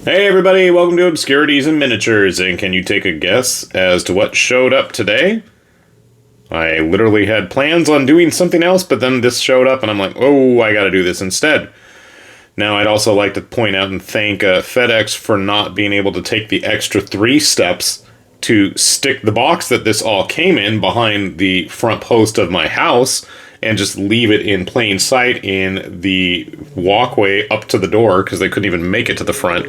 Hey everybody, welcome to Obscurities and Miniatures, and can you take a guess as to what showed up today? I literally had plans on doing something else, but then this showed up and I'm like, oh, I gotta do this instead. Now, I'd also like to point out and thank FedEx for not being able to take the extra 3 steps to stick the box that this all came in behind the front post of my house and just leave it in plain sight in the walkway up to the door because they couldn't even make it to the front.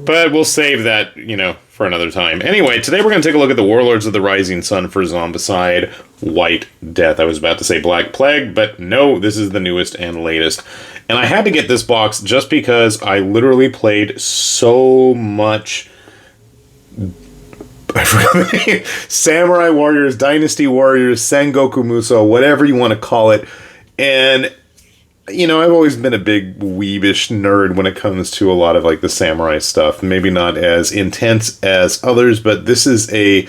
But we'll save that, for another time. Anyway, today we're going to take a look at the Warlords of the Rising Sun for Zombicide White Death. I was about to say Black Plague, but no, this is the newest and latest. And I had to get this box just because I literally played so much Samurai Warriors, Dynasty Warriors, Sengoku Musou, whatever you want to call it. And, I've always been a big weebish nerd when it comes to a lot of, the samurai stuff. Maybe not as intense as others, but this is a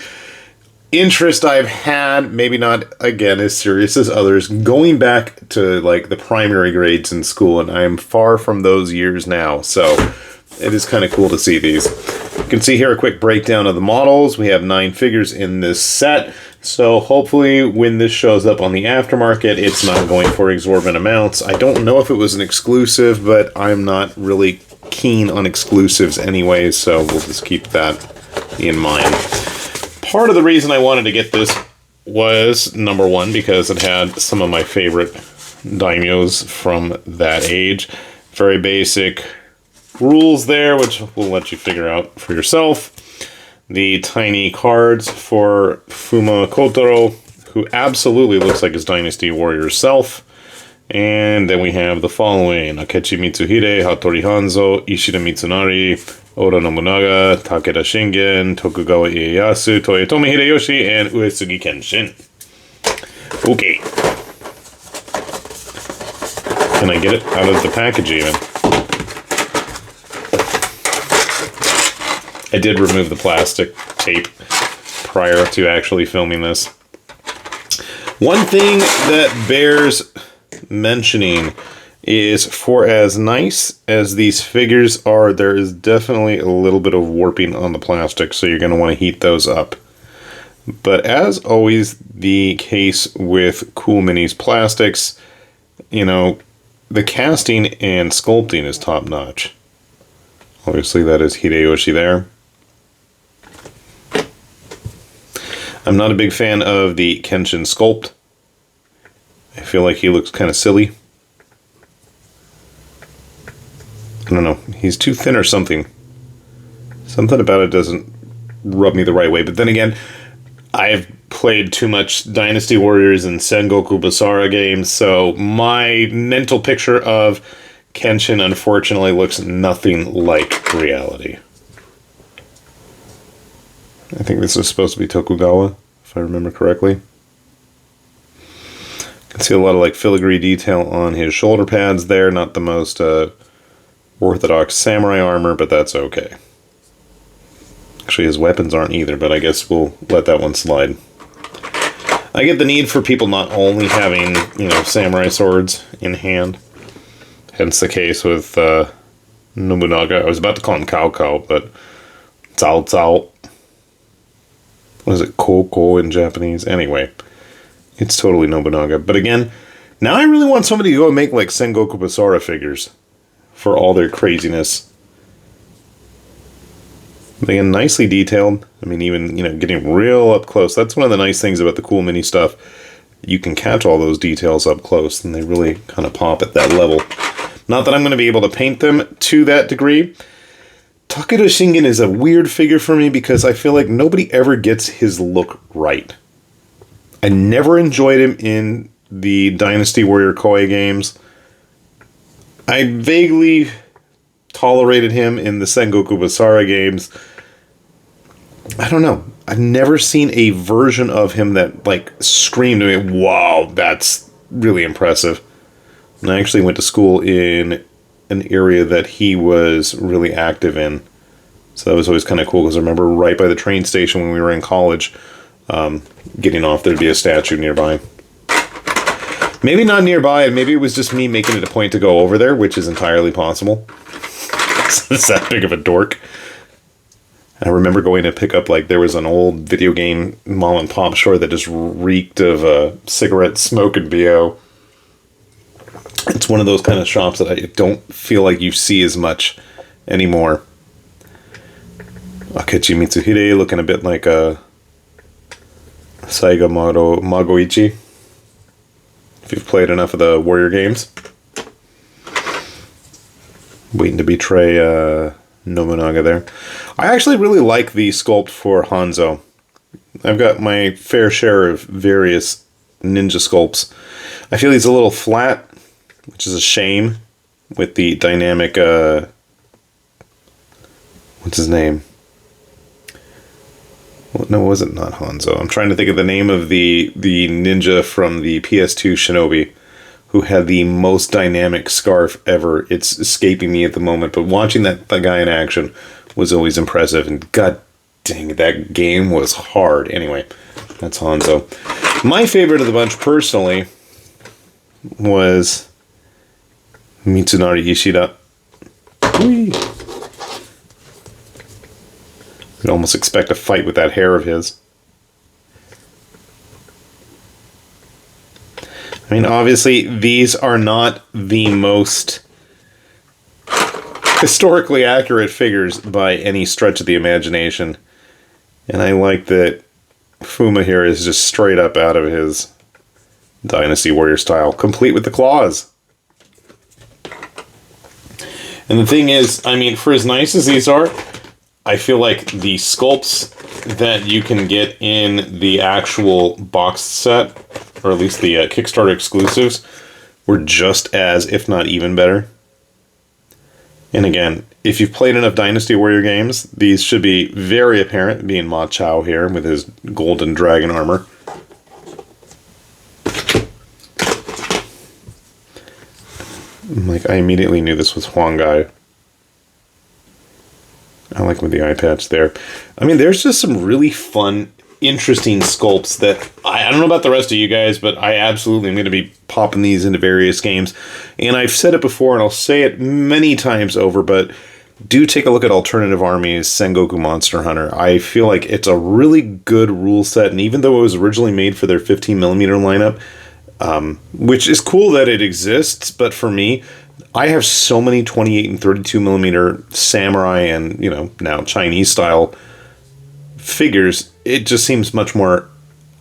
interest I've had, maybe not, again, as serious as others, going back to, the primary grades in school, and I am far from those years now, so it is kind of cool to see these. You can see here a quick breakdown of the models. We have 9 figures in this set, so hopefully when this shows up on the aftermarket, it's not going for exorbitant amounts. I don't know if it was an exclusive, but I'm not really keen on exclusives anyway, so we'll just keep that in mind. Part of the reason I wanted to get this was, number one, because it had some of my favorite daimyos from that age. Very basic rules there, which we'll let you figure out for yourself. The tiny cards for Fuma Kotaro, who absolutely looks like his Dynasty Warrior self. And then we have the following: Akechi Mitsuhide, Hattori Hanzo, Ishida Mitsunari, Oda Nobunaga, Takeda Shingen, Tokugawa Ieyasu, Toyotomi Hideyoshi, and Uesugi Kenshin. Okay. Can I get it out of the package even? I did remove the plastic tape prior to actually filming this. One thing that bears mentioning is, for as nice as these figures are, there is definitely a little bit of warping on the plastic, so you're going to want to heat those up. But as always the case with Cool Minis plastics, the casting and sculpting is top notch. Obviously that is Hideyoshi there. I'm not a big fan of the Kenshin sculpt. I feel like he looks kind of silly. I don't know. He's too thin or something. Something about it doesn't rub me the right way. But then again, I've played too much Dynasty Warriors and Sengoku Basara games, so my mental picture of Kenshin, unfortunately, looks nothing like reality. I think this is supposed to be Tokugawa, if I remember correctly. You can see a lot of filigree detail on his shoulder pads there. Not the most orthodox samurai armor, but that's okay. Actually, his weapons aren't either, but I guess we'll let that one slide. I get the need for people not only having, samurai swords in hand. Hence the case with Nobunaga. I was about to call him Cao Cao, but Cao Cao. What is it? Koko in Japanese? Anyway, it's totally Nobunaga. But again, now I really want somebody to go and make Sengoku Basara figures for all their craziness. But again, nicely detailed. I mean, even, getting real up close. That's one of the nice things about the Cool Mini stuff. You can catch all those details up close, and they really kind of pop at that level. Not that I'm going to be able to paint them to that degree. Takeda Shingen is a weird figure for me because I feel like nobody ever gets his look right. I never enjoyed him in the Dynasty Warrior Koei games. I vaguely tolerated him in the Sengoku Basara games. I don't know. I've never seen a version of him that, screamed to me, wow, that's really impressive. And I actually went to school in an area that he was really active in. So that was always kind of cool, because I remember right by the train station when we were in college, getting off, there'd be a statue nearby. Maybe not nearby, maybe it was just me making it a point to go over there, which is entirely possible. It's that big of a dork. I remember going to pick up, like, there was an old video game mom and pop store that just reeked of cigarette smoke and BO. It's one of those kind of shops that I don't feel like you see as much anymore. Akechi Mitsuhide looking a bit like a Saiga Magoichi. If you've played enough of the Warrior games. Waiting to betray Nobunaga there. I actually really like the sculpt for Hanzo. I've got my fair share of various ninja sculpts. I feel he's a little flat, which is a shame with the dynamic, what's his name? Well, no, was it not Hanzo? I'm trying to think of the name of the ninja from the PS2 Shinobi who had the most dynamic scarf ever. It's escaping me at the moment, but watching that guy in action was always impressive, and god dang, that game was hard. Anyway, that's Hanzo. My favorite of the bunch, personally, was Mitsunari Ishida. Whee! You'd almost expect a fight with that hair of his. I mean, obviously, these are not the most historically accurate figures by any stretch of the imagination. And I like that Fuma here is just straight up out of his Dynasty Warrior style, complete with the claws. And the thing is, I mean, for as nice as these are, I feel like the sculpts that you can get in the actual box set, or at least the Kickstarter exclusives, were just as, if not even better. And again, if you've played enough Dynasty Warrior games, these should be very apparent, being Ma Chao here with his golden dragon armor. Like, I immediately knew this was Huangai. I like with the eye patch there. I mean, there's just some really fun, interesting sculpts that I don't know about the rest of you guys, but I absolutely am going to be popping these into various games. And I've said it before, and I'll say it many times over, but do take a look at Alternative Armies Sengoku Monster Hunter. I feel like it's a really good rule set, and even though it was originally made for their 15mm lineup, which is cool that it exists, but for me, I have so many 28 and 32mm samurai and, you know, now Chinese style figures, it just seems much more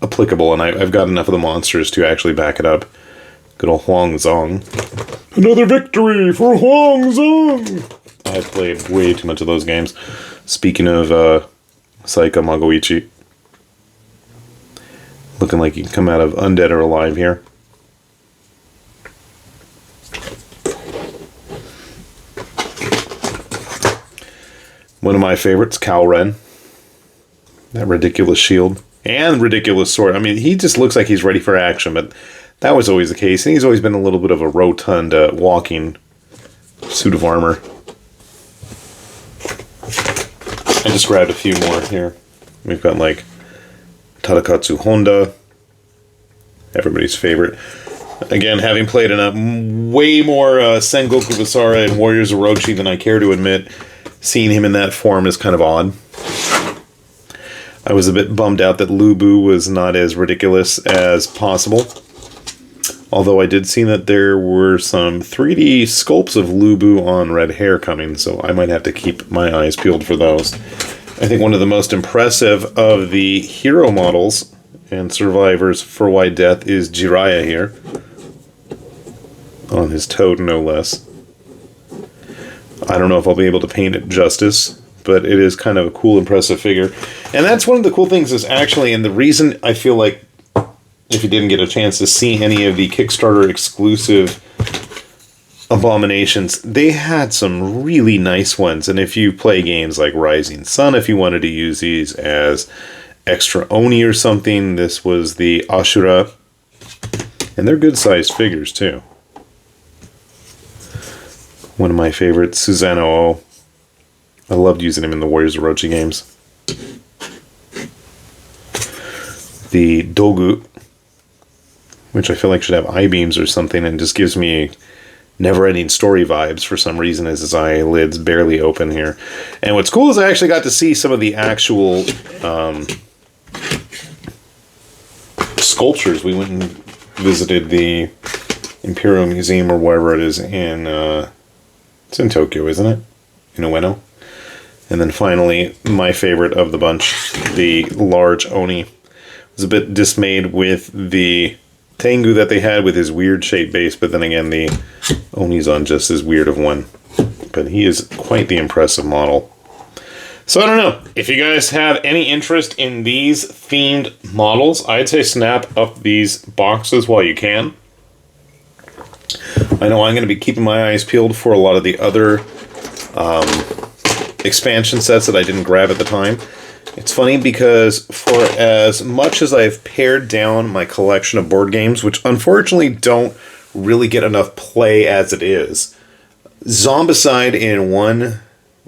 applicable, and I've got enough of the monsters to actually back it up. Good old Huang Zong. Another victory for Huang Zong! I've played way too much of those games. Speaking of Saika Magoichi. Looking like you can come out of Undead or Alive here. One of my favorites, Kalren. That ridiculous shield. And ridiculous sword. I mean, he just looks like he's ready for action, but that was always the case. And he's always been a little bit of a rotund walking suit of armor. I just grabbed a few more here. We've got, like, Tadakatsu Honda. Everybody's favorite. Again, having played enough, way more Sengoku Basara and Warriors Orochi than I care to admit, seeing him in that form is kind of odd. I was a bit bummed out that Lubu was not as ridiculous as possible. Although I did see that there were some 3D sculpts of Lubu on red hair coming, so I might have to keep my eyes peeled for those. I think one of the most impressive of the hero models and survivors for White Death is Jiraiya here. On his toad, no less. I don't know if I'll be able to paint it justice, but it is kind of a cool, impressive figure. And that's one of the cool things is actually, and the reason I feel like if you didn't get a chance to see any of the Kickstarter exclusive Abominations, they had some really nice ones. And if you play games like Rising Sun, if you wanted to use these as extra Oni or something, this was the Ashura. And they're good-sized figures, too. One of my favorites, Susanoo O. I loved using him in the Warriors Orochi games. The Dogu, which I feel like should have I-beams or something, and just gives me never-ending story vibes for some reason as his eyelids barely open here. And what's cool is I actually got to see some of the actual sculptures. We went and visited the Imperial Museum or wherever it is in it's in Tokyo, isn't it? In Ueno. And then finally, my favorite of the bunch, the large Oni. Was a bit dismayed with the Tengu that they had with his weird shaped base, but then again, the Oni's on just as weird of one. But he is quite the impressive model. So I don't know. If you guys have any interest in these themed models, I'd say snap up these boxes while you can. I know I'm going to be keeping my eyes peeled for a lot of the other expansion sets that I didn't grab at the time. It's funny because for as much as I've pared down my collection of board games, which unfortunately don't really get enough play as it is, Zombicide in one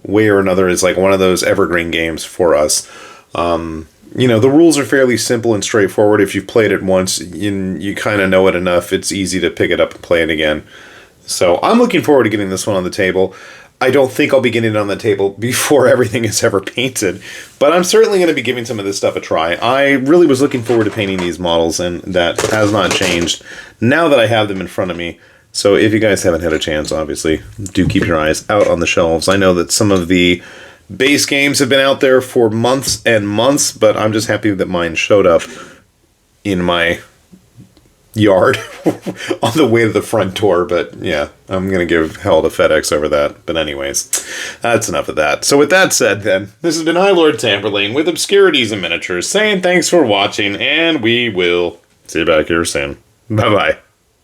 way or another is like one of those evergreen games for us. You know, the rules are fairly simple and straightforward. If you've played it once, you kind of know it enough. It's easy to pick it up and play it again. So I'm looking forward to getting this one on the table. I don't think I'll be getting it on the table before everything is ever painted, but I'm certainly going to be giving some of this stuff a try. I really was looking forward to painting these models, and that has not changed now that I have them in front of me. So if you guys haven't had a chance, obviously, do keep your eyes out on the shelves. I know that some of the base games have been out there for months and months, but I'm just happy that mine showed up in my yard on the way to the front door. But yeah, I'm going to give hell to FedEx over that. But anyways, that's enough of that. So with that said then, this has been Lord Tamberlane with Obscurities and Miniatures saying thanks for watching, and we will see you back here soon. Bye-bye.